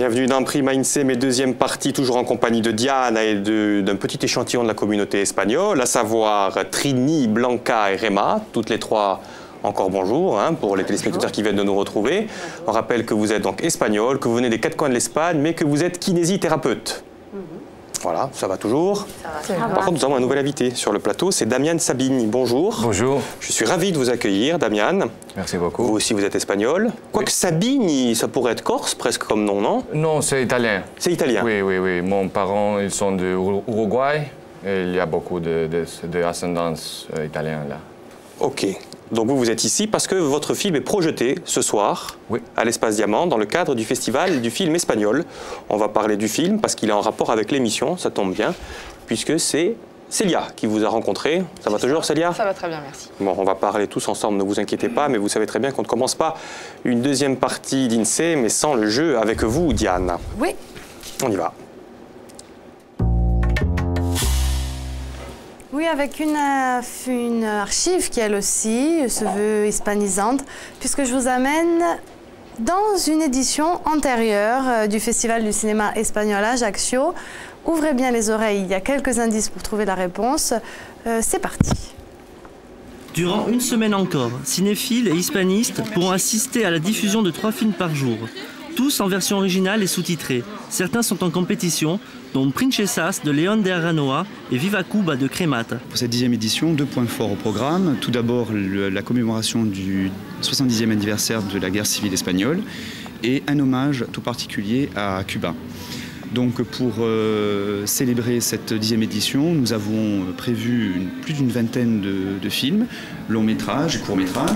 Bienvenue dans Prima Insem, deuxième partie, toujours en compagnie de Diane et d'un petit échantillon de la communauté espagnole, à savoir Trini, Blanca et Rema, toutes les trois. Encore bonjour pour les téléspectateurs qui viennent de nous retrouver. On rappelle que vous êtes donc espagnol, que vous venez des quatre coins de l'Espagne, mais que vous êtes kinésithérapeute. Voilà, ça va toujours. Par contre, nous avons un nouvel invité sur le plateau, c'est Damian Sabini. Bonjour. Bonjour. Je suis ravi de vous accueillir, Damian. Merci beaucoup. Vous aussi, vous êtes espagnol. Quoique Sabini, ça pourrait être corse, presque comme nom, non? Non, c'est italien. C'est italien? Oui, oui, oui. Mes parents, ils sont d'Uruguay. Et il y a beaucoup d'ascendance italienne là. Ok. Donc vous êtes ici parce que votre film est projeté ce soir à l'Espace Diamant dans le cadre du festival du film espagnol. On va parler du film parce qu'il est en rapport avec l'émission, ça tombe bien, puisque c'est Célia qui vous a rencontré. Ça va toujours, Célia? Ça va très bien, merci. Bon, on va parler tous ensemble, ne vous inquiétez pas, mais vous savez très bien qu'on ne commence pas une deuxième partie d'INSEE, mais sans le jeu avec vous, Diane. Oui. On y va. Oui, avec une archive qui, elle aussi, se veut hispanisante, puisque je vous amène dans une édition antérieure du Festival du cinéma espagnol à Ajaccio. Ouvrez bien les oreilles, il y a quelques indices pour trouver la réponse. C'est parti. Durant une semaine encore, cinéphiles et hispanistes pourront assister à la diffusion de 3 films par jour, tous en version originale et sous-titrée. Certains sont en compétition, dont Princesas de León de Aranoa et Viva Cuba de Cremata. Pour cette 10e édition, 2 points forts au programme. Tout d'abord, la commémoration du 70e anniversaire de la guerre civile espagnole et un hommage tout particulier à Cuba. Donc pour célébrer cette 10e édition, nous avons prévu plus d'une vingtaine de films, longs métrages et courts métrages.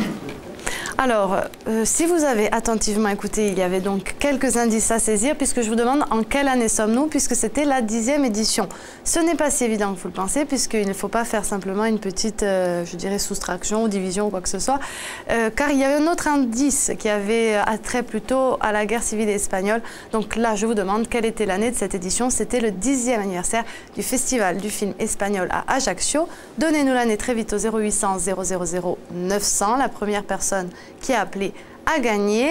Alors, si vous avez attentivement écouté, il y avait donc quelques indices à saisir, puisque je vous demande en quelle année sommes-nous, puisque c'était la 10e édition. Ce n'est pas si évident que vous le pensez, puisqu'il ne faut pas faire simplement une petite, je dirais, soustraction ou division ou quoi que ce soit, car il y avait un autre indice qui avait attrait plutôt à la guerre civile espagnole. Donc là, je vous demande quelle était l'année de cette édition. C'était le 10e anniversaire du Festival du film espagnol à Ajaccio. Donnez-nous l'année très vite au 0800 000 900. La première personne qui a appelé à gagner.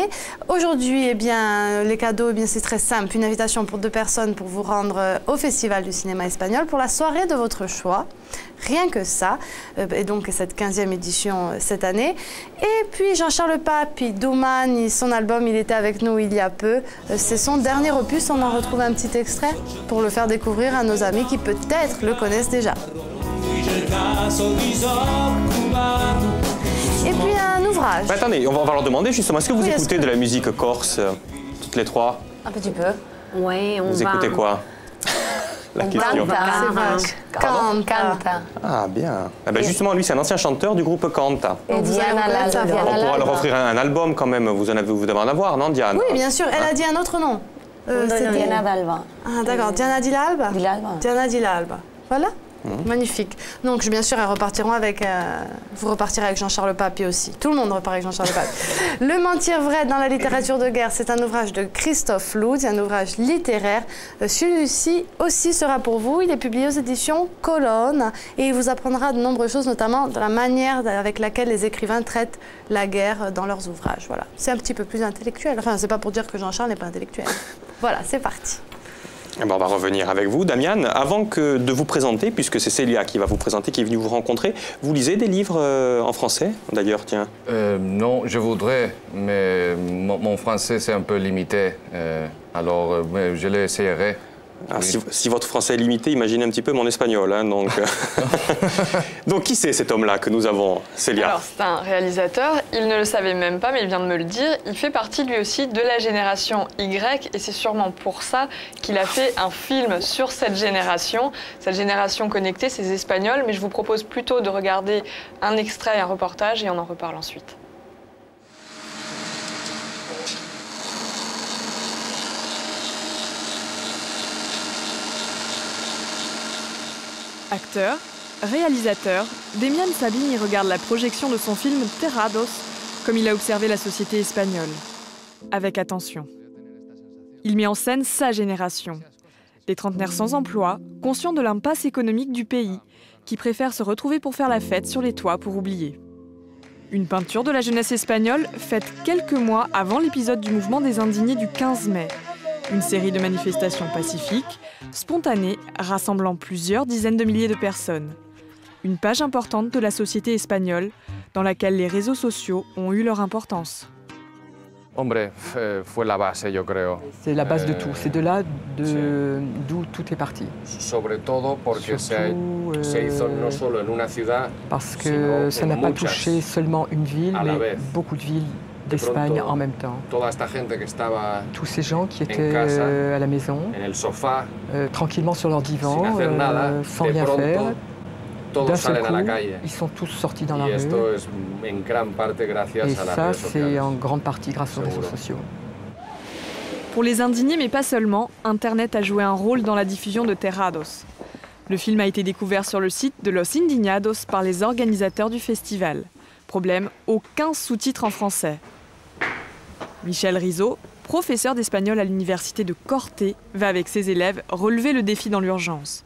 Aujourd'hui, eh bien, les cadeaux, eh bien, c'est très simple. Une invitation pour 2 personnes pour vous rendre au Festival du cinéma espagnol pour la soirée de votre choix. Rien que ça. Et donc, cette 15e édition cette année. Et puis, Jean-Charles Pape, Douman, son album, il était avec nous il y a peu. C'est son dernier opus. On en retrouve un petit extrait pour le faire découvrir à nos amis qui peut-être le connaissent déjà. Et puis un ouvrage. Mais attendez, on va leur demander justement, est-ce que vous écoutez de la musique corse, toutes les trois? Un petit peu. Oui, on Vous écoutez quoi? La question. Canta. Ah, bien. Eh ben, justement, lui, c'est un ancien chanteur du groupe Canta. Et Diana Lalba. On pourra leur offrir un album quand même. Vous devez en avoir, non, Diane? Oui, bien sûr. Elle a dit un autre nom. Diana Lalba. Ah, d'accord. Diana Di Lalba. Diana Di Lalba. Voilà. Magnifique. Donc, bien sûr, elles repartiront avec... vous repartirez avec Jean-Charles Pape aussi. Tout le monde repart avec Jean-Charles Pape. Le mentir vrai dans la littérature de guerre, c'est un ouvrage de Christophe Loud, un ouvrage littéraire. Celui-ci aussi sera pour vous. Il est publié aux éditions Colonne et il vous apprendra de nombreuses choses, notamment de la manière avec laquelle les écrivains traitent la guerre dans leurs ouvrages. Voilà. C'est un petit peu plus intellectuel. Enfin, c'est pas pour dire que Jean-Charles n'est pas intellectuel. Voilà, c'est parti. Eh ben, on va revenir avec vous, Damian. Avant de vous présenter, puisque c'est Célia qui va vous présenter, qui est venue vous rencontrer, vous lisez des livres en français, d'ailleurs, tiens? Non, je voudrais, mais mon français, c'est un peu limité. Alors, je l'essayerai. Ah, oui. Si votre français est limité, imaginez un petit peu mon espagnol. Hein, donc, donc, qui c'est cet homme-là que nous avons, Célia? Alors, c'est un réalisateur. Il ne le savait même pas, mais il vient de me le dire. Il fait partie, lui aussi, de la génération Y. Et c'est sûrement pour ça qu'il a fait un film sur cette génération connectée, ces Espagnols. Mais je vous propose plutôt de regarder un extrait, un reportage, et on en reparle ensuite. Acteur, réalisateur, Damian Sabini regarde la projection de son film Terrados, comme il a observé la société espagnole. Avec attention. Il met en scène sa génération. Des trentenaires sans emploi, conscients de l'impasse économique du pays, qui préfèrent se retrouver pour faire la fête sur les toits pour oublier. Une peinture de la jeunesse espagnole faite quelques mois avant l'épisode du mouvement des indignés du 15 mai. Une série de manifestations pacifiques, spontanées, rassemblant plusieurs dizaines de milliers de personnes. Une page importante de la société espagnole, dans laquelle les réseaux sociaux ont eu leur importance. Hombre, fue la base, yo creo. C'est la base de tout, c'est de là d'où tout est parti. Sobre todo porque se hizo no solo en una ciudad, parce que ça n'a pas touché seulement une ville, mais beaucoup de villes d'Espagne en même temps. Tous ces gens qui étaient à la maison, tranquillement sur leur divan, sans rien faire. D'un seul coup, ils sont tous sortis dans la rue. Et ça, c'est en grande partie grâce aux réseaux sociaux. Pour les indignés, mais pas seulement, Internet a joué un rôle dans la diffusion de Terrados. Le film a été découvert sur le site de Los Indignados par les organisateurs du festival. Problème, aucun sous-titre en français. Michel Rizzo, professeur d'espagnol à l'université de Corte, va avec ses élèves relever le défi dans l'urgence.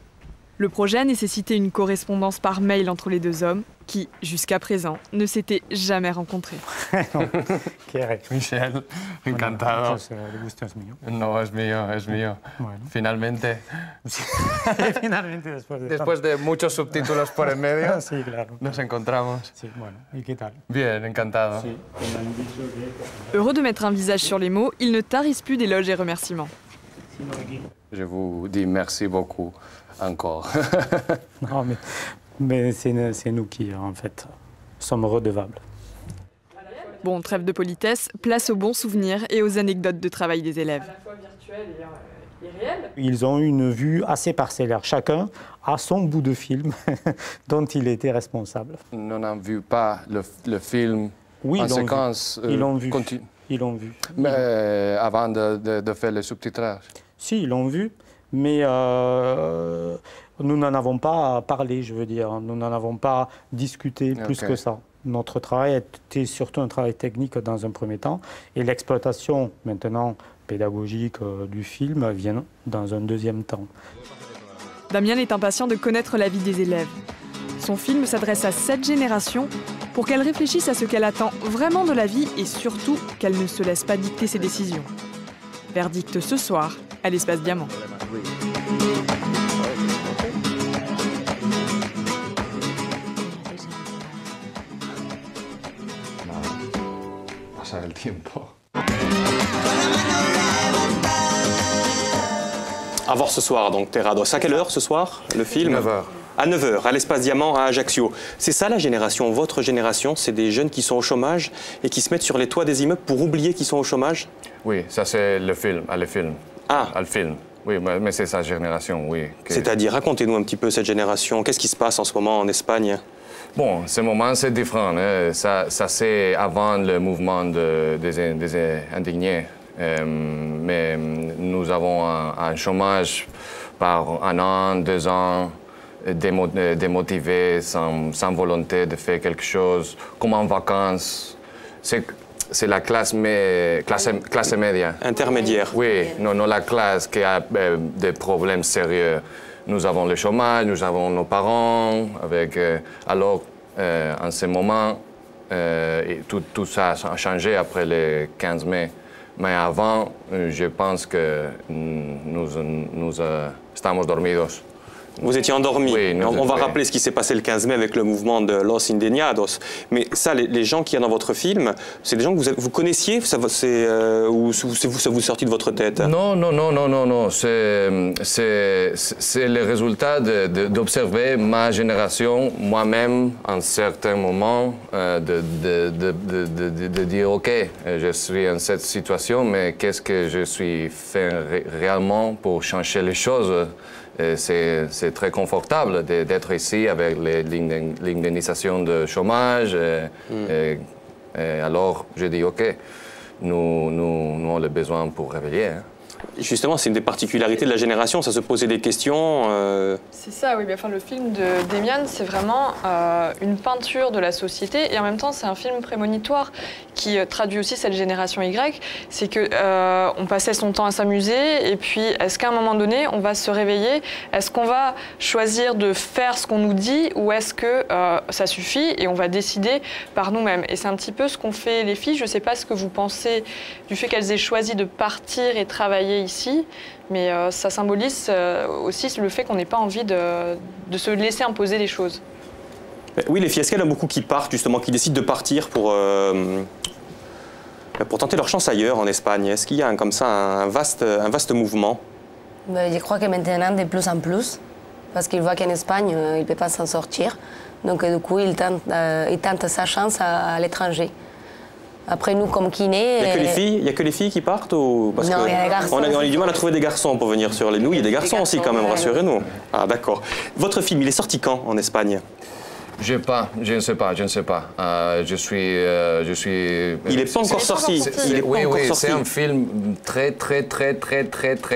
Le projet a nécessité une correspondance par mail entre les deux hommes qui, jusqu'à présent, ne s'étaient jamais rencontrés. Michel, encantado. El gusto es mío. No, es mío, es mío. Bueno. Finalmente. Finalmente, después de muchos subtítulos por en medio, sí, claro. Nos encontramos. Sí, bueno, ¿y qué tal? Bien, encantado. Sí, Heureux de mettre un visage sur les mots, il ne tarisse plus d'éloges et remerciements. Je vous dis merci beaucoup. Encore. Non, mais c'est nous qui, en fait, sommes redevables. Bon, trêve de politesse, place aux bons souvenirs et aux anecdotes de travail des élèves. Ils ont une vue assez parcellaire. Chacun a son bout de film dont il était responsable. Nous n'avons vu pas le film en séquence. Ils l'ont vu. Ils l'ont vu. Mais avant de faire le subtitrage. Si, ils l'ont vu. Mais nous n'en avons pas parlé, je veux dire. Nous n'en avons pas discuté plus que ça. Notre travail était surtout un travail technique dans un premier temps. Et l'exploitation, maintenant, pédagogique du film vient dans un deuxième temps. Damien est impatient de connaître la vie des élèves. Son film s'adresse à 7 générations pour qu'elles réfléchissent à ce qu'elle attend vraiment de la vie et surtout qu'elle ne se laisse pas dicter ses décisions. Verdict ce soir à l'Espace Diamant. Pasar el tiempo. À voir ce soir, donc, Terrados. À quelle heure ce soir, le film? 9h. À 9h, à l'Espace Diamant, à Ajaccio. C'est ça la génération, votre génération? C'est des jeunes qui sont au chômage et qui se mettent sur les toits des immeubles pour oublier qu'ils sont au chômage? Oui, ça c'est le film, le film. Ah. Le film. Oui, mais c'est sa génération, oui. C'est-à-dire, racontez-nous un petit peu cette génération. Qu'est-ce qui se passe en ce moment en Espagne? Bon, ce moment, c'est différent. Hein. Ça c'est avant le mouvement des indignés. Mais nous avons un chômage par 1 an, 2 ans, démotivés, sans volonté de faire quelque chose, comme en vacances. C'est la classe média. Intermédiaire. Oui, non la classe qui a des problèmes sérieux. Nous avons le chômage, nous avons nos parents. Alors, en ce moment, tout ça a changé après le 15 mai. Mais avant, je pense que nous estamos dormidos. Vous étiez endormis. Oui, on va rappeler ce qui s'est passé le 15 mai avec le mouvement de Los Indignados. Mais ça, les gens qu'il y a dans votre film, c'est des gens que vous connaissiez ou ça vous sortit de votre tête? Non. C'est le résultat d'observer ma génération, moi-même, en certains moments, de dire, OK, je suis en cette situation, mais qu'est-ce que je suis fait réellement pour changer les choses? C'est très confortable d'être ici avec l'indemnisation de chômage. Alors, je dis, OK, nous avons le besoin pour réveiller. Hein. Justement, c'est une des particularités de la génération, ça se posait des questions. C'est ça, oui. Enfin, le film de Demian, c'est vraiment une peinture de la société et en même temps, c'est un film prémonitoire qui traduit aussi cette génération Y, c'est que on passait son temps à s'amuser et puis est-ce qu'à un moment donné on va se réveiller, est-ce qu'on va choisir de faire ce qu'on nous dit ou est-ce que ça suffit et on va décider par nous-mêmes. Et c'est un petit peu ce qu'ont fait les filles. Je ne sais pas ce que vous pensez du fait qu'elles aient choisi de partir et travailler ici, mais ça symbolise aussi le fait qu'on n'ait pas envie de se laisser imposer les choses. Oui, les filles, est-ce qu'il y en a beaucoup qui partent justement, qui décident de partir pour tenter leur chance ailleurs en Espagne? Est-ce qu'il y a comme ça un vaste mouvement? Je crois que maintenant de plus en plus, parce qu'ils voient qu'en Espagne, il ne peut pas s'en sortir. Donc du coup, ils tentent sa chance à l'étranger. Après, nous, comme kinés... Il n'y a que les filles qui partent ou... Parce non, il y a des garçons. On a eu du mal à trouver des garçons pour venir sur les... Nous, il y a des garçons aussi quand même, rassurez-nous. Ah, d'accord. Votre film, il est sorti quand en Espagne? Je ne sais pas. Je suis. Il n'est pas encore sorti. Oui, c'est un film très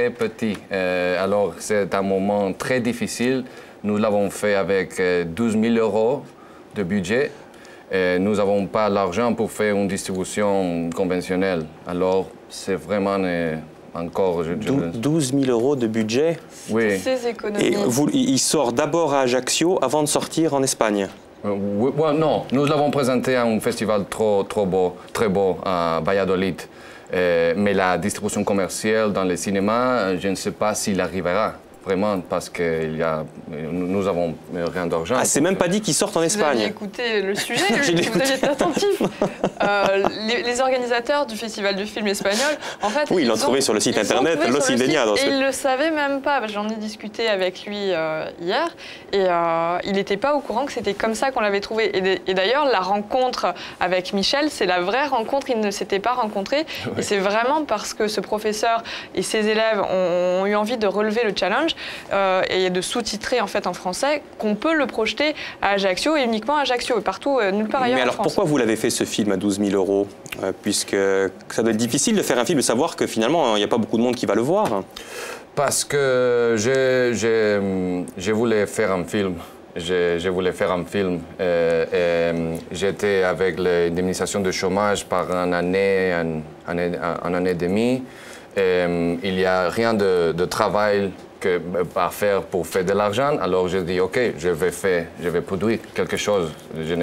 petit. Alors, c'est un moment très difficile. Nous l'avons fait avec 12 000 € de budget. Et nous n'avons pas l'argent pour faire une distribution conventionnelle. Alors, c'est vraiment encore... 12 000 € de budget? Oui. Ces économies. Et il sort d'abord à Ajaccio avant de sortir en Espagne? Non, nous l'avons présenté à un festival très beau à Valladolid. Mais la distribution commerciale dans les cinémas, je ne sais pas s'il arrivera. Vraiment, parce que nous n'avons rien d'argent. Ah, c'est même pas dit qu'ils sortent en Espagne. Vous avez écouté le sujet, vous avez été attentif. Les organisateurs du Festival du film espagnol, en fait... Oui, ils l'ont trouvé sur le site internet, Los Indignados. Et il ne le savait même pas. J'en ai discuté avec lui hier, et il n'était pas au courant que c'était comme ça qu'on l'avait trouvé. Et d'ailleurs, la rencontre avec Michel, c'est la vraie rencontre, ils ne s'étaient pas rencontrés. Oui. Et c'est vraiment parce que ce professeur et ses élèves ont eu envie de relever le challenge et de sous-titrer en fait en français, qu'on peut le projeter à Ajaccio et uniquement à Ajaccio et partout, nulle part ailleurs. Mais alors en France. Pourquoi vous l'avez fait ce film à 12 000 €? Puisque ça doit être difficile de faire un film et de savoir que finalement il n'y a pas beaucoup de monde qui va le voir. Parce que je voulais faire un film. Je voulais faire un film. J'étais avec l'indemnisation de chômage par une année et demie. Il n'y a rien de travail à faire pour faire de l'argent. Alors j'ai dit, OK, je vais produire quelque chose. Je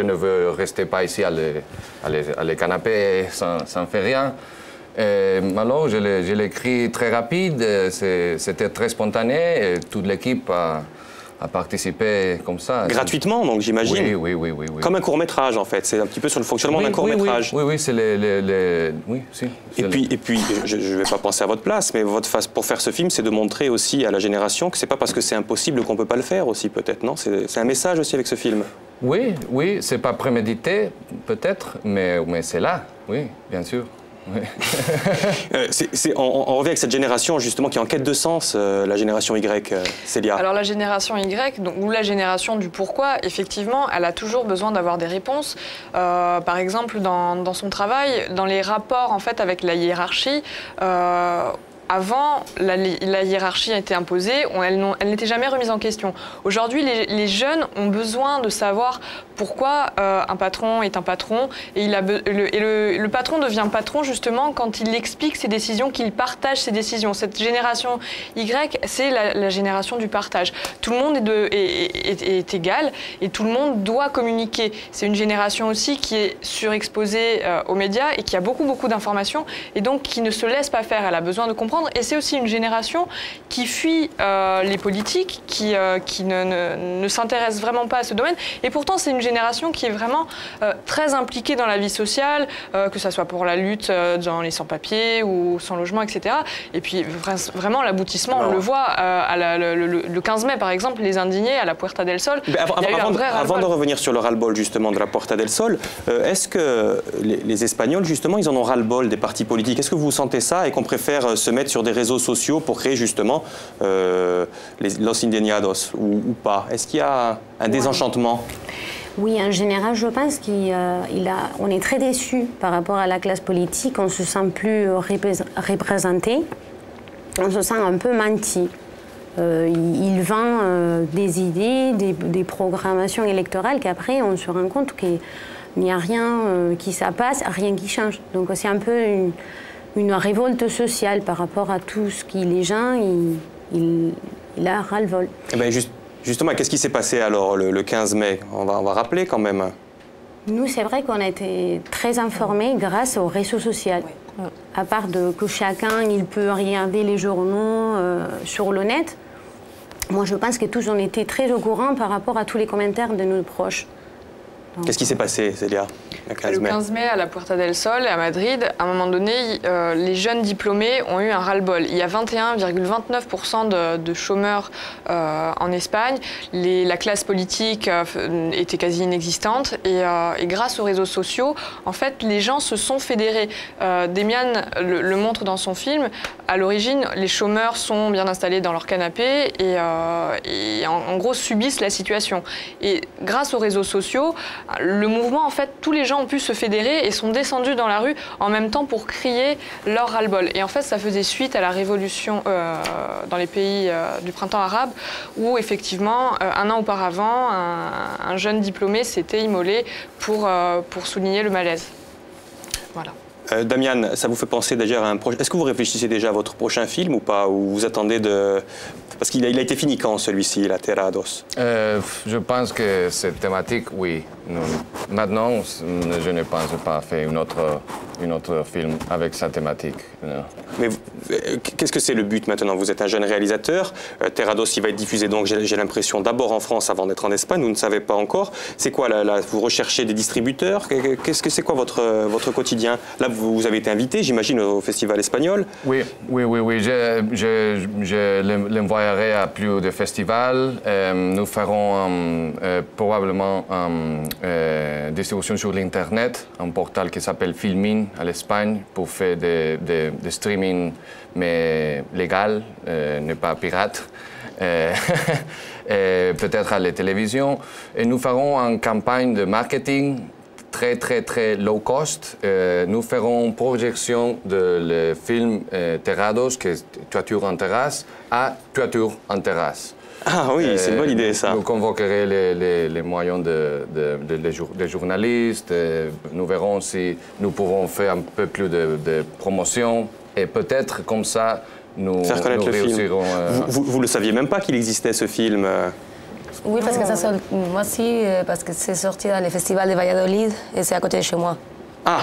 ne veux rester pas ici à les canapés sans faire rien. Alors je l'ai écrit très rapide, c'était très spontané et toute l'équipe a participé comme ça. Gratuitement, donc j'imagine? Oui. Comme un court-métrage, en fait. C'est un petit peu sur le fonctionnement d'un court-métrage. Oui, c'est Oui, si. Et puis, je ne vais pas penser à votre place, mais pour faire ce film, c'est de montrer aussi à la génération que c'est pas parce que c'est impossible qu'on peut pas le faire aussi, peut-être, non? C'est un message aussi avec ce film. Oui, c'est pas prémédité, peut-être, mais c'est là, oui, bien sûr. Oui. On revient avec cette génération justement qui est en quête de sens, la génération Y, Célia. Alors la génération Y, ou la génération du pourquoi, effectivement, elle a toujours besoin d'avoir des réponses. Par exemple, dans son travail, dans les rapports en fait avec la hiérarchie. Avant, la hiérarchie a été imposée, elle n'était jamais remise en question. Aujourd'hui, les jeunes ont besoin de savoir pourquoi un patron est un patron. Et le patron devient patron justement quand il explique ses décisions, qu'il partage ses décisions. Cette génération Y, c'est la génération du partage. Tout le monde est égal et tout le monde doit communiquer. C'est une génération aussi qui est surexposée aux médias et qui a beaucoup d'informations et donc qui ne se laisse pas faire. Elle a besoin de comprendre. Et c'est aussi une génération qui fuit les politiques, qui ne s'intéresse vraiment pas à ce domaine. Et pourtant, c'est une génération qui est vraiment très impliquée dans la vie sociale, que ce soit pour la lutte dans les sans-papiers ou sans logement, etc. Et puis, vraiment, l'aboutissement, on le voit le 15 mai, par exemple, les indignés à la Puerta del Sol. Avant de revenir sur le ras-le-bol, justement, de la Puerta del Sol, est-ce que les Espagnols, justement, ils en ont ras-le-bol des partis politiques? Est-ce que vous sentez ça et qu'on préfère se mettre sur des réseaux sociaux pour créer justement Los Indignados ou pas? Est-ce qu'il y a un désenchantement? Oui, en général, je pense qu'on est très déçus par rapport à la classe politique. On ne se sent plus représenté. On se sent un peu menti. Il vend des idées, des programmations électorales qu'après, on se rend compte que il n'y a rien qui se passe, rien qui change. Donc c'est un peu une révolte sociale par rapport à tout ce qui les gens, ils a ras-le-bol. Eh bien, justement, qu'est-ce qui s'est passé alors le 15 mai? On va rappeler quand même. Nous, c'est vrai qu'on a été très informés grâce aux réseaux sociaux. Oui. À part que chacun il peut regarder les journaux sur le net, moi je pense que tous on était très au courant par rapport à tous les commentaires de nos proches. Qu'est-ce qui s'est passé, Célia, le 15 mai? Le 15 mai, à la Puerta del Sol, à Madrid, à un moment donné, les jeunes diplômés ont eu un ras-le-bol. Il y a 21,29% de chômeurs en Espagne. La classe politique était quasi inexistante. Et grâce aux réseaux sociaux, en fait, les gens se sont fédérés. Demian le montre dans son film. À l'origine, les chômeurs sont bien installés dans leur canapé et en gros subissent la situation. Et grâce aux réseaux sociaux, le mouvement, en fait, tous les gens ont pu se fédérer et sont descendus dans la rue en même temps pour crier leur ras-le-bol. Et en fait, ça faisait suite à la révolution dans les pays du printemps arabe où, effectivement, un an auparavant, un jeune diplômé s'était immolé pour souligner le malaise. Voilà. Damian, ça vous fait penser déjà à un projet. Est-ce que vous réfléchissez déjà à votre prochain film ou pas? Ou vous attendez de... Parce qu'il a été fini quand celui-ci, la Terrados? Je pense que cette thématique, oui. Maintenant, je ne pense pas faire un autre film avec cette thématique. Non. Mais qu'est-ce que c'est le but maintenant? Vous êtes un jeune réalisateur. Terrados, il va être diffusé, donc j'ai l'impression, d'abord en France avant d'être en Espagne. Vous ne savez pas encore. C'est quoi, vous recherchez des distributeurs? C'est quoi votre quotidien? Là, vous avez été invité, j'imagine, au Festival espagnol. Oui. Je l'envoyerai à plus de festivals. Nous ferons probablement une distribution sur l'Internet, un portal qui s'appelle Filmin à l'Espagne pour faire des streaming mais légal, ne pas pirate. Peut-être à la télévision. Et nous ferons une campagne de marketing très low cost. Nous ferons une projection de le film Terrados, qui est Toiture en terrasse, à Toiture en terrasse. Ah oui, c'est une bonne idée ça. Nous convoquerons les moyens des journalistes. Nous verrons si nous pouvons faire un peu plus de promotion. Et peut-être comme ça, nous réussirons. Vous ne le saviez même pas qu'il existait ce film? Oui, parce que ça, moi aussi, parce que c'est sorti dans le festival de Valladolid et c'est à côté de chez moi. Ah,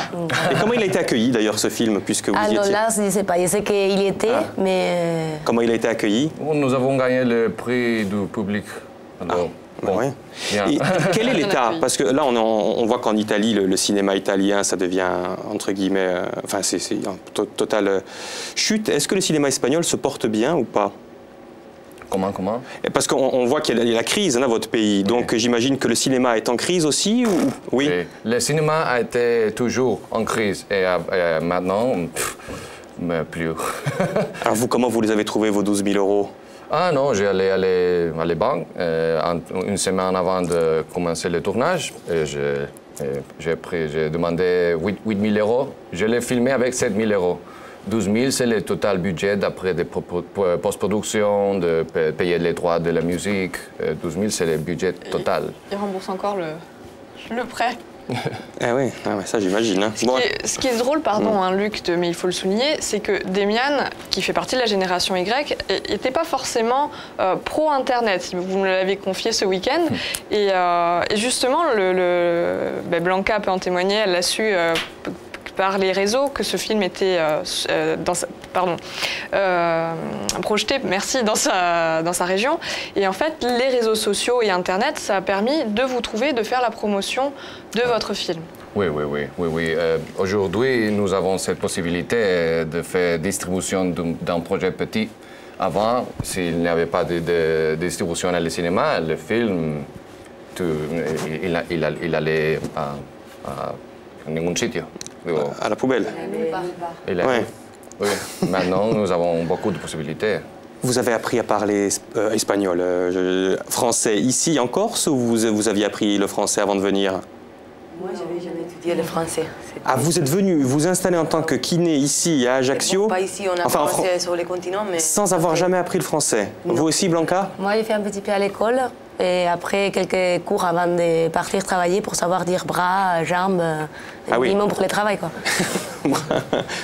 et comment il a été accueilli d'ailleurs ce film, puisque vous y étiez? Non, là, je ne sais pas, je sais qu'il y était, mais... Comment il a été accueilli? Nous avons gagné le prix du public. Alors, bon. Ouais. Et quel est l'état? Parce que là, on voit qu'en Italie, le cinéma italien, ça devient, entre guillemets, enfin, c'est en totale chute. Est-ce que le cinéma espagnol se porte bien ou pas? Comment? Parce qu'on voit qu'il y a la crise dans votre pays, donc j'imagine que le cinéma est en crise aussi ou... Oui. Le cinéma a été toujours en crise et maintenant, mais plus. Alors comment vous les avez trouvés, vos 12 000 euros? Ah non, j'ai allé à les banques une semaine avant de commencer le tournage. J'ai demandé 8 000 euros. Je l'ai filmé avec 7 000 euros. 12 000, c'est le total budget d'après des post-production, de payer les droits de la musique. 12 000, c'est le budget total. Il rembourse encore le prêt. Ah oui, ça j'imagine. Hein. Ce qui est drôle, pardon, Luc, mais il faut le souligner, c'est que Demian, qui fait partie de la génération Y, n'était pas forcément pro-Internet. Vous me l'avez confié ce week-end. Et justement, Blanca peut en témoigner, elle l'a su par les réseaux que ce film était projeté, merci, dans sa région. Et en fait, les réseaux sociaux et Internet, ça a permis de vous trouver, de faire la promotion de votre film. Oui. Aujourd'hui, nous avons cette possibilité de faire distribution d'un projet petit. Avant, s'il n'y avait pas de distribution à le cinéma, le film, il allait à ningún sitio. À la poubelle. Oui. Maintenant, nous avons beaucoup de possibilités. Vous avez appris à parler espagnol, français ici en Corse ou vous aviez appris le français avant de venir? Moi, j'avais jamais étudié le français. Ah, vous êtes venu vous installer en tant que kiné ici à Ajaccio? Bon, pas ici, on a commencé sur les continents, mais... Sans avoir jamais appris le français. Non. Vous aussi, Blanca? Moi, j'ai fait un petit peu à l'école, Et après, quelques cours avant de partir travailler pour savoir dire bras, jambes, minimum pour le travail, quoi.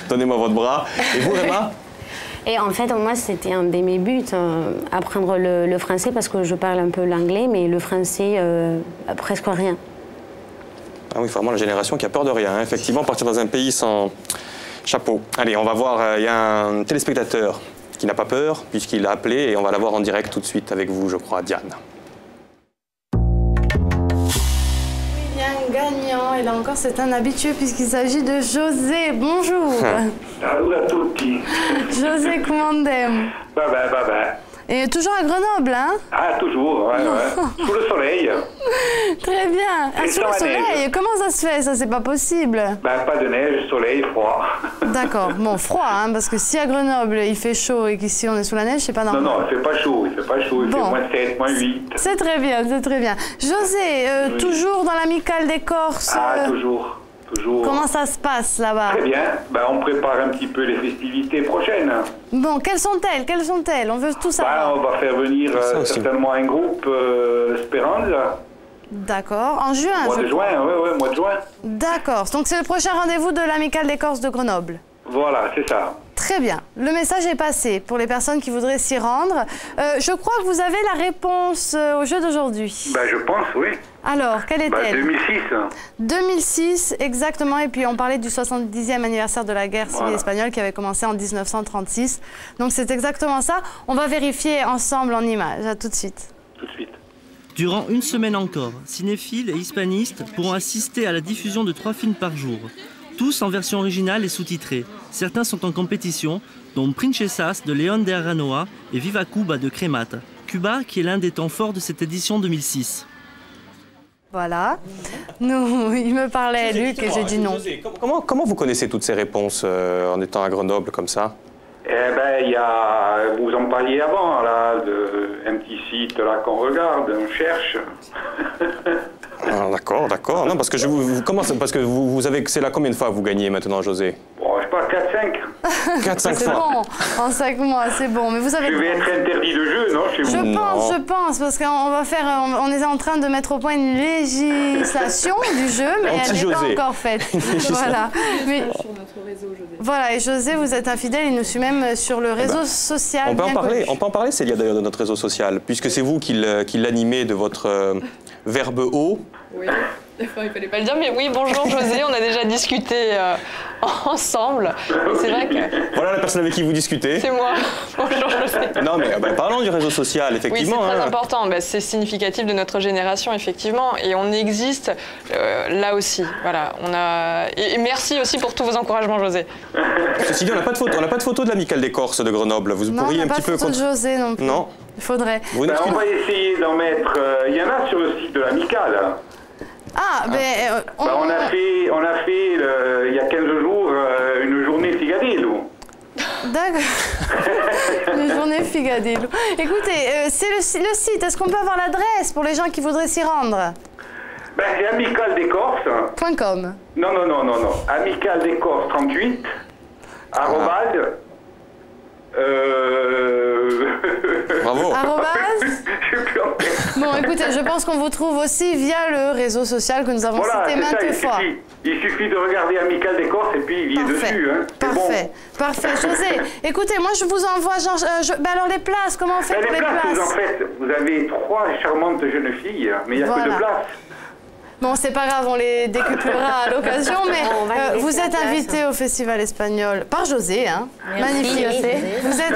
Donnez-moi votre bras. Et vous, Réma? Et en fait, moi, c'était un de mes buts, apprendre le français, parce que je parle un peu l'anglais, mais le français, presque rien. Ah oui, vraiment la génération qui a peur de rien. Hein. Effectivement, partir dans un pays sans chapeau. Allez, on va voir, il y a un téléspectateur qui n'a pas peur, puisqu'il a appelé, et on va la voir en direct tout de suite avec vous, je crois, Diane. Il y a un gagnant, et là encore c'est un habitué puisqu'il s'agit de José. Bonjour. Salut à tutti. José Commandem. Bah. Et toujours à Grenoble, hein? Ah, toujours, ouais. Sous le soleil. Très bien. Ah, sous le soleil, neige. Comment ça se fait? Ça, c'est pas possible. Bah, pas de neige, soleil, froid. D'accord. Bon, froid, hein, parce que si à Grenoble il fait chaud et qu'ici on est sous la neige, c'est pas normal. Non, il fait pas chaud, il fait moins 7, moins 8. C'est très bien, c'est très bien. José, oui. Toujours dans l'amicale des Corses? Ah, toujours. Comment ça se passe là-bas? Très bien. On prépare un petit peu les festivités prochaines. Bon, quelles sont-elles? On veut tout savoir. On va faire venir certainement un groupe Speranza. D'accord. En juin, mois de juin. D'accord. Donc c'est le prochain rendez-vous de l'amicale des Corses de Grenoble. Voilà, c'est ça. Très bien. Le message est passé pour les personnes qui voudraient s'y rendre. Je crois que vous avez la réponse au jeu d'aujourd'hui. Je pense, oui. Alors, quelle est-elle? 2006. 2006, exactement. Et puis, on parlait du 70e anniversaire de la guerre civile espagnole qui avait commencé en 1936. Donc, c'est exactement ça. On va vérifier ensemble en images. À tout de suite. Tout de suite. Durant une semaine encore, cinéphiles et hispanistes pourront assister à la diffusion de 3 films par jour. Tous en version originale et sous-titrée. Certains sont en compétition, dont Princesas de León de Aranoa et Viva Cuba de Cremata. Cuba qui est l'un des temps forts de cette édition 2006. Voilà. Il me parlait, Luc, et j'ai dit non. Comment vous connaissez toutes ces réponses en étant à Grenoble comme ça? Vous en parliez avant, là, un petit site là qu'on regarde, on cherche. Ah, d'accord. Non, parce que vous avez, c'est la combien de fois vous gagnez maintenant, José? Bon, je sais pas, 4-5. 4-5 fois. C'est bon, en 5 mois, c'est bon. Mais vous avez... Je vais être interdit de jeu, non, chez vous? Je pense, parce on est en train de mettre au point une législation du jeu, mais elle n'est pas encore faite. Voilà. Mais, sur notre réseau, José. Voilà, et José, vous êtes infidèle, il nous suit même sur le réseau social. On peut en parler, Célia, d'ailleurs, de notre réseau social, puisque c'est vous qui l'animez de votre verbe haut. Oui, il fallait pas le dire, mais oui, bonjour José, on a déjà discuté ensemble. C'est vrai que... Voilà la personne avec qui vous discutez. C'est moi. Bonjour José. Non, mais parlons du réseau social, effectivement. Oui, c'est très important. C'est significatif de notre génération, effectivement. Et on existe là aussi. Voilà. Et merci aussi pour tous vos encouragements, José. Ceci dit, on n'a pas de photo de l'amicale des Corses de Grenoble. Vous pourriez un petit peu... Non, on n'a pas de photo de José non plus. Non. Il faudrait. On va essayer d'en mettre... Il y en a sur le site de l'amicale. On a fait il y a 15 jours une journée Figadello. D'accord. Une journée Figadello. Écoutez, c'est le site. Est-ce qu'on peut avoir l'adresse pour les gens qui voudraient s'y rendre? C'est amicaldescorses.com. Non. Amicaldescorses 38 Bravo. Bon, écoutez, je pense qu'on vous trouve aussi via le réseau social que nous avons cité maintes fois. Il suffit de regarder Amicale des Corses et puis il est dessus. Hein. Parfait. José, écoutez, moi je vous envoie... alors les places, comment on fait pour les places? En fait, vous avez 3 charmantes jeunes filles, mais il n'y a que 2 places. Bon, c'est pas grave, on les décuplera à l'occasion, mais vous êtes invité au Festival espagnol par José, hein. Magnifique.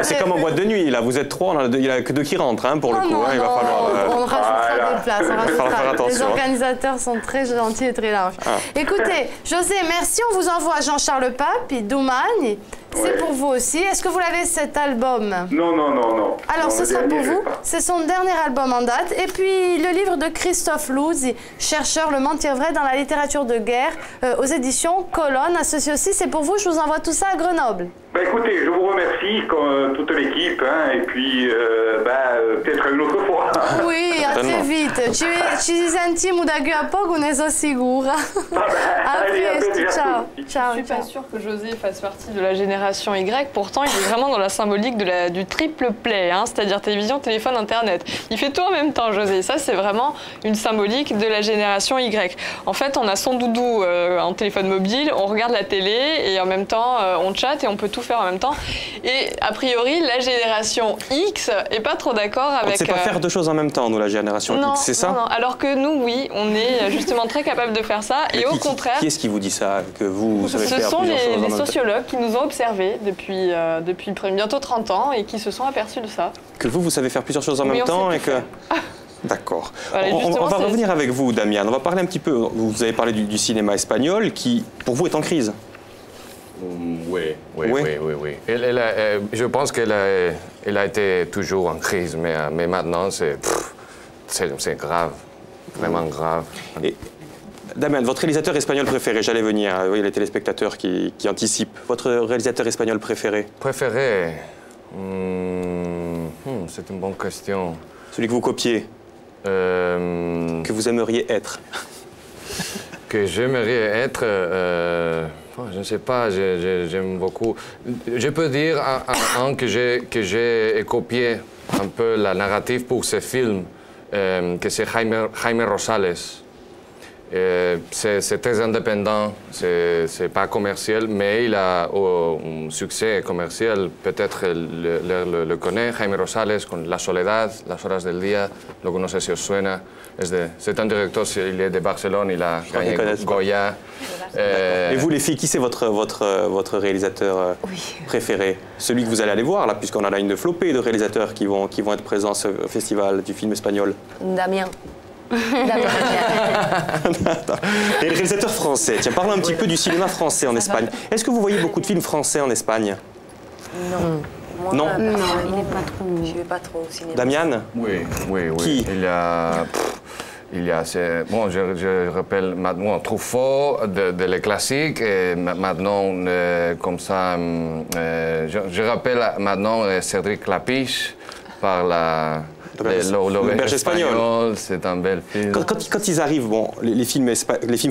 C'est comme en boîte de nuit, là, vous êtes 3, il n'y a que 2 qui rentrent, hein, pour le coup. Il va falloir... On rajoutera des places, faire attention. Les organisateurs sont très gentils et très larges. Écoutez, José, merci, on vous envoie Jean-Charles Pape, Doumagne. C'est pour vous aussi. Est-ce que vous l'avez, cet album? Non. Alors, ce sera pour vous. C'est son dernier album en date. Et puis, le livre de Christophe Luz, chercheur, Le mentir vrai dans la littérature de guerre, aux éditions Colonne. Associé aussi, c'est pour vous. Je vous envoie tout ça à Grenoble. Écoutez, je vous remercie, toute l'équipe, hein, et puis peut-être une autre fois. Oui, à très vite. Ci sentiamo da qui a poco, ne sono sicura. A presto, ciao. Ciao. Je ne suis pas sûre que José fasse partie de la génération Y. Pourtant, il est vraiment dans la symbolique du triple play, hein, c'est-à-dire télévision, téléphone, Internet. Il fait tout en même temps, José. Ça, c'est vraiment une symbolique de la génération Y. En fait, on a son doudou en téléphone mobile, on regarde la télé et en même temps, on chatte et on peut tout faire en même temps. Et a priori, la génération X n'est pas trop d'accord avec... On ne sait pas faire deux choses en même temps, nous, la génération X, c'est ça? Non, alors que nous, oui, on est justement très capable de faire ça. Et au contraire... Qui est-ce qui vous dit ça, que vous savez faire Ce sont plusieurs choses en même temps? les sociologues qui nous ont observés depuis bientôt 30 ans et qui se sont aperçus de ça. Que vous savez faire plusieurs choses en même temps et que... D'accord. Voilà, on va revenir avec vous, Damian. On va parler un petit peu... Vous avez parlé du cinéma espagnol qui, pour vous, est en crise. Oui. Je pense qu'elle a été toujours en crise, mais maintenant, c'est grave, vraiment grave. Et, Damian, votre réalisateur espagnol préféré, j'allais venir, oui, les téléspectateurs qui anticipent. Votre réalisateur espagnol préféré? Préféré? C'est une bonne question. Celui que vous copiez? Que vous aimeriez être? Que j'aimerais être... je ne sais pas, j'aime beaucoup. Je peux dire que j'ai copié un peu la narrative pour ce film, que c'est Jaime Rosales. C'est très indépendant, c'est pas commercial, mais il a un succès commercial. Peut-être le connaît, Jaime Rosales, con La Soledad, Las Horas del Día, luego no sé si os suena. C'est un directeur, il est de Barcelone, il a gagné Goya. Et vous, les filles, qui c'est votre réalisateur préféré? Celui que vous allez aller voir, là, puisqu'on a là une flopée de réalisateurs qui vont être présents au festival du film espagnol. Damien. Et le réalisateur français, tiens, parlons un petit peu du cinéma français en Espagne. Est-ce que vous voyez beaucoup de films français en Espagne? Non. Non. Il n'est pas trop. Je ne vais pas trop au cinéma. Damian? Oui. Qui? Il y a bon, je rappelle maintenant Truffaut de les classiques et maintenant comme ça, je rappelle maintenant Cédric Lapiche par L'Auberge espagnole, c'est un bel film. Quand ils arrivent, bon, les films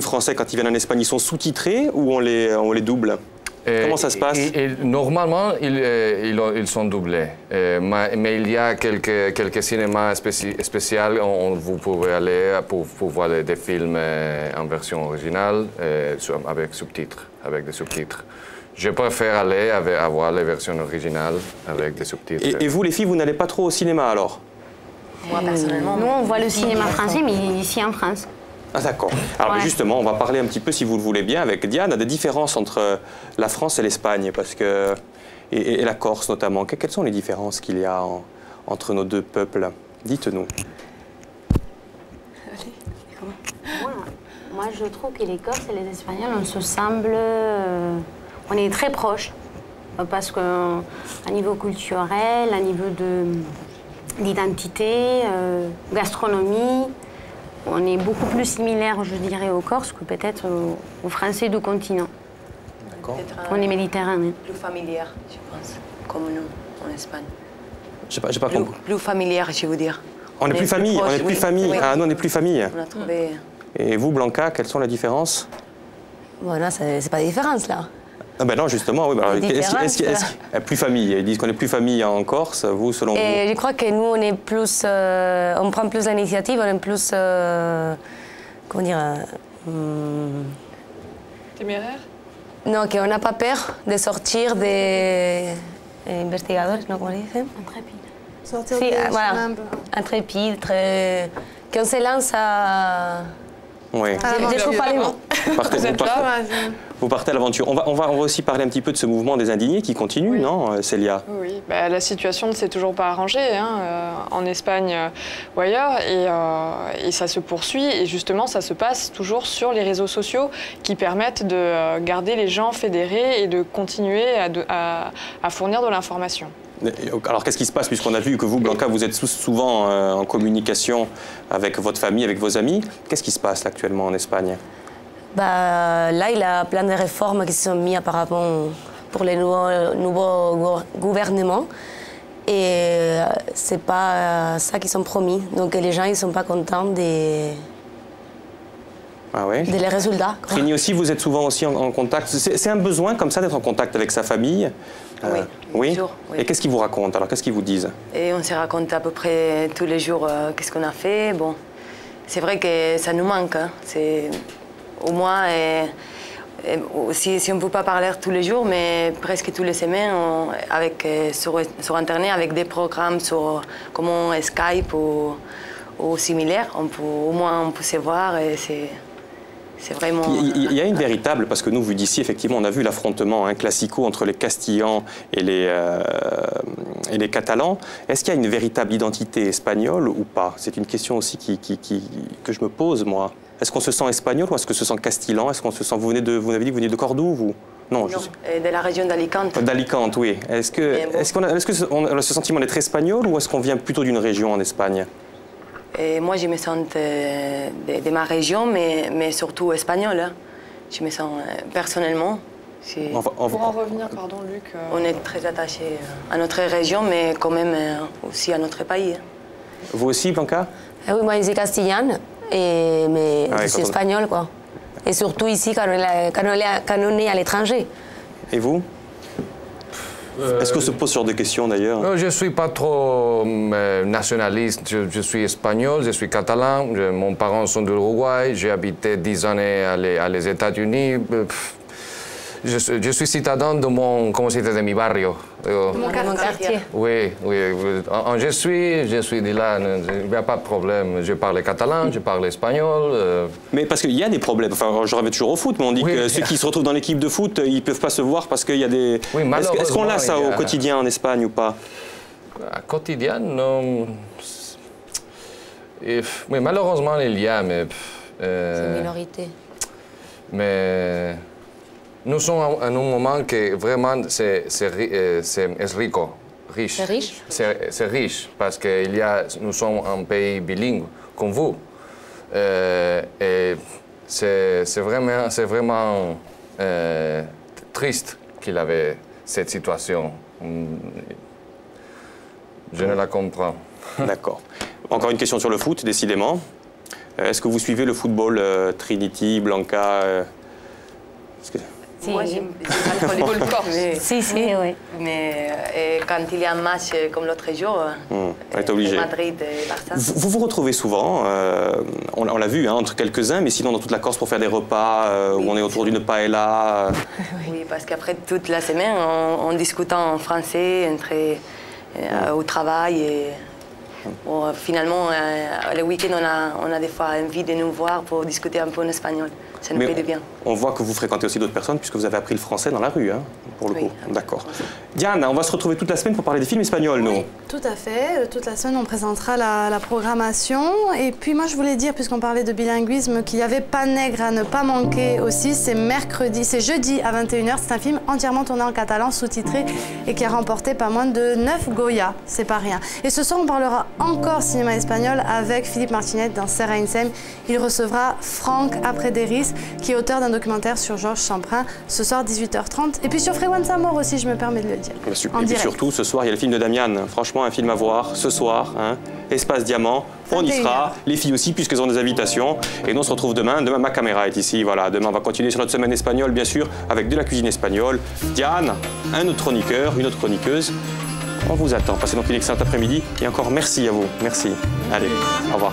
français, quand ils viennent en Espagne, ils sont sous-titrés ou on les double? Comment ça se passe? Normalement, ils sont doublés. Mais il y a quelques cinémas spéciaux où vous pouvez aller pour voir des films en version originale avec des sous-titres. Je préfère aller voir les versions originales avec des sous-titres. Et vous, les filles, vous n'allez pas trop au cinéma alors? Moi, personnellement. Nous, on voit le cinéma français, mais ici en France. Ah d'accord. Alors justement, on va parler un petit peu, si vous le voulez bien, avec Diane, des différences entre la France et l'Espagne, et la Corse notamment. Quelles sont les différences qu'il y a entre nos deux peuples? Dites-nous. Moi, je trouve que les Corses et les Espagnols, on se semble... on est très proches, parce qu'à niveau culturel, à niveau d'identité, gastronomie, on est beaucoup plus similaires, je dirais, aux Corses que peut-être aux Français du continent. D'accord. On est méditerranéens. Plus familière, je pense, comme nous, en Espagne. J'ai pas compris. Plus familière, je veux dire. On est plus famille, on est plus famille. Oui. Ah, nous, on est plus famille. On a trouvé... Et vous, Blanca, quelles sont les différences? Voilà, c'est pas de différence, là. Ah ben non, justement, oui. Est-ce plus famille? Ils disent qu'on est plus famille en Corse, vous, selon vous? Je crois que nous, on est plus... on prend plus l'initiative, on est plus... comment dire... Téméraire? Non, qu'on n'a pas peur de sortir des investigadores, non, comment on dit? Intrépide. Sortir Si, des voilà. Intrépide, très... Qu'on se lance à... Oui. Je trouve pas les mots. Vous partez à l'aventure. On va aussi parler un petit peu de ce mouvement des indignés qui continue, non, Célia? Oui, bah, la situation ne s'est toujours pas arrangée en Espagne ou ailleurs, et ça se poursuit. Et justement, ça se passe toujours sur les réseaux sociaux qui permettent de garder les gens fédérés et de continuer à fournir de l'information. Alors, qu'est-ce qui se passe, puisqu'on a vu que vous, Blanca, vous êtes souvent en communication avec votre famille, avec vos amis. Qu'est-ce qui se passe là, actuellement en Espagne? Là, il y a plein de réformes qui se sont mises apparemment pour les nouveaux gouvernements. Et c'est pas ça qu'ils ont promis. Donc les gens, ils sont pas contents des les résultats. Trini aussi, vous êtes souvent aussi en contact. C'est un besoin comme ça d'être en contact avec sa famille? Oui, bien sûr, oui. Et qu'est-ce qu'ils vous racontent alors? Qu'est-ce qu'ils vous disent? Et on se raconte à peu près tous les jours qu'est-ce qu'on a fait. Bon, c'est vrai que ça nous manque. Hein. C'est au moins, si on ne peut pas parler tous les jours, mais presque tous les semaines, sur Internet, avec des programmes sur comment Skype ou similaire, au moins on peut se voir et c'est vraiment... Il y a une véritable, parce que nous, vu d'ici, effectivement, on a vu l'affrontement classico entre les Castillans et les Catalans. Est-ce qu'il y a une véritable identité espagnole ou pas? C'est une question aussi que je me pose, moi. Est-ce qu'on se sent espagnol ou est-ce qu'on se sent castillan? Est-ce qu'on se sent... Vous m'avez dit que vous veniez de Cordoue, vous? Non, de la région d'Alicante. D'Alicante, oui. Est-ce qu'on a ce sentiment d'être espagnol ou est-ce qu'on vient plutôt d'une région en Espagne? Et moi, je me sens de ma région, mais surtout espagnole. Hein. Je me sens personnellement. Pour en revenir, pardon, Luc. On est très attachés à notre région, mais quand même aussi à notre pays. Vous aussi, Blanca? Oui, moi, je suis castillane, mais je suis espagnole, quoi. Et surtout ici, quand on est à l'étranger. Et vous? Est-ce qu'on se pose sur des questions d'ailleurs? Je ne suis pas trop nationaliste. Je suis espagnol, je suis catalan. Mes parents sont de l'Uruguay. J'ai habité 10 années à les États-Unis. Je suis citadin de mon, comment c'était, de mi barrio. De mon quartier. Oui. Je suis de là. Il n'y a pas de problème. Je parle catalan, je parle espagnol. Mais parce qu'il y a des problèmes. Enfin, je reviens toujours au foot, mais on dit que ceux qui se retrouvent dans l'équipe de foot, ils ne peuvent pas se voir parce qu'il y a des... Oui, est-ce qu'on a ça au quotidien en Espagne ou pas? Au quotidien, non. Oui, malheureusement, il y a, mais... c'est une minorité. Mais... Nous sommes en un moment que vraiment c'est rico, riche. C'est riche? C'est riche parce que nous sommes un pays bilingue comme vous. Et c'est vraiment triste qu'il avait cette situation. Je ne la comprends. D'accord. Encore une question sur le foot, décidément. Est-ce que vous suivez le football, Trinity, Blanca Moi, j'aime pas le football corse. Si, oui. Mais quand il y a un match comme l'autre jour, Madrid et Barça. Vous vous retrouvez souvent, on l'a vu, entre quelques-uns, mais sinon dans toute la Corse pour faire des repas où on est autour d'une paella. Oui, parce qu'après toute la semaine, on discute en français au travail. Et, bon, finalement, le week-end, on a des fois envie de nous voir pour discuter un peu en espagnol. Ça nous fait du bien. On voit que vous fréquentez aussi d'autres personnes puisque vous avez appris le français dans la rue, pour le coup. D'accord. Diane, on va se retrouver toute la semaine pour parler des films espagnols, nous. Tout à fait. Toute la semaine, on présentera la programmation. Et puis moi, je voulais dire, puisqu'on parlait de bilinguisme, qu'il y avait Pas Nègre à ne pas manquer aussi. C'est jeudi à 21h. C'est un film entièrement tourné en catalan, sous-titré, et qui a remporté pas moins de 9 Goya. C'est pas rien. Et ce soir, on parlera encore cinéma espagnol avec Philippe Martinez dans Serra Insem. Il recevra Franck Aprederis, qui est auteur d'un documentaire sur Georges Champrin, ce soir 18h30. Et puis sur Frewan Samor aussi, je me permets de le dire. Et puis surtout, ce soir, il y a le film de Damian. Franchement, un film à voir ce soir. Espace Diamant, on y sera. Les filles aussi, puisqu'elles ont des invitations. Et nous, on se retrouve demain. Demain, ma caméra est ici. Voilà, demain, on va continuer sur notre semaine espagnole, bien sûr, avec de la cuisine espagnole. Diane, un autre chroniqueur, une autre chroniqueuse. On vous attend. Passez donc une excellente après-midi. Et encore merci à vous. Merci. Allez, au revoir.